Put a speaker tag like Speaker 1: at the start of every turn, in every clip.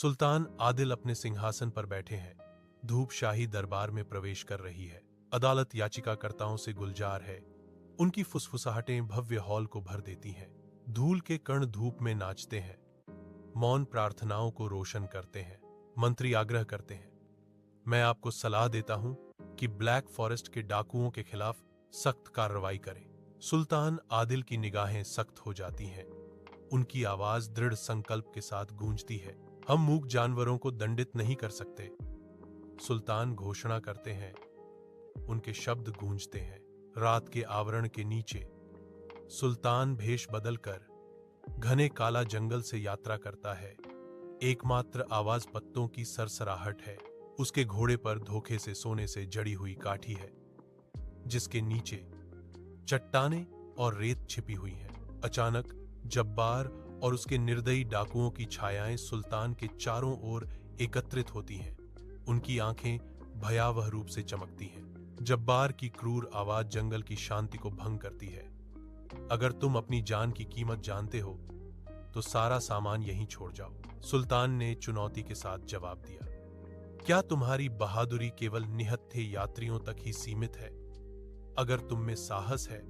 Speaker 1: सुल्तान आदिल अपने सिंहासन पर बैठे हैं। धूप शाही दरबार में प्रवेश कर रही है। अदालत याचिकाकर्ताओं से गुलजार है। उनकी फुसफुसाहटें भव्य हॉल को भर देती हैं। धूल के कण धूप में नाचते हैं। मौन प्रार्थनाओं को रोशन करते हैं। मंत्री आग्रह करते हैं, मैं आपको सलाह देता हूं कि ब्लैक फॉरेस्ट के डाकुओं के खिलाफ सख्त कार्रवाई करें। सुल्तान आदिल की निगाहें सख्त हो जाती हैं। उनकी आवाज दृढ़ संकल्प के साथ गूंजती है, हम मूक जानवरों को दंडित नहीं कर सकते। सुल्तान घोषणा करते हैं। उनके शब्द गूंजते हैं। रात के आवरण के नीचे सुल्तान भेष बदलकर घने काला जंगल से यात्रा करता है। एकमात्र आवाज पत्तों की सरसराहट है। उसके घोड़े पर धोखे से सोने से जड़ी हुई काठी है, जिसके नीचे चट्टानें और रेत छिपी हुई हैं। अचानक जब्बार और उसके निर्दयी डाकुओं की छायाएं सुल्तान के चारों ओर एकत्रित होती हैं। उनकी आंखें भयावह रूप से चमकती हैं। जब्बार की क्रूर आवाज जंगल की शांति को भंग करती है। अगर तुम अपनी जान की कीमत जानते हो तो सारा सामान यहीं छोड़ जाओ। सुल्तान ने चुनौती के साथ जवाब दिया, क्या तुम्हारी बहादुरी केवल निहत्थे यात्रियों तक ही सीमित है? अगर तुम में साहस है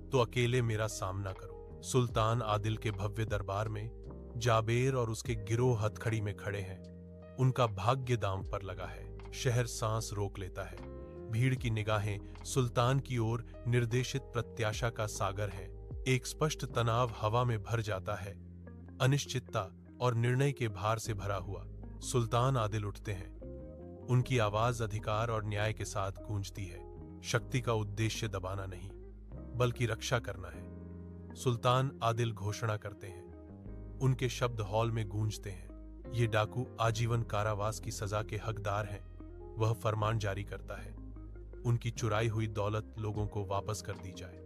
Speaker 1: तो अकेले मेरा सामना करो। सुल्तान आदिल के भव्य दरबार में जाबेर और उसके गिरोह हथकड़ी में खड़े हैं। उनका भाग्य दांव पर लगा है। शहर सांस रोक लेता है। भीड़ की निगाहें सुल्तान की ओर निर्देशित प्रत्याशा का सागर है। एक स्पष्ट तनाव हवा में भर जाता है, अनिश्चितता और निर्णय के भार से भरा हुआ। सुल्तान आदिल उठते हैं। उनकी आवाज अधिकार और न्याय के साथ गूंजती है। शक्ति का उद्देश्य दबाना नहीं, बल्कि रक्षा करना है। सुल्तान आदिल घोषणा करते हैं। उनके शब्द हॉल में गूंजते हैं। ये डाकू आजीवन कारावास की सजा के हकदार हैं। वह फरमान जारी करता है, उनकी चुराई हुई दौलत लोगों को वापस कर दी जाए।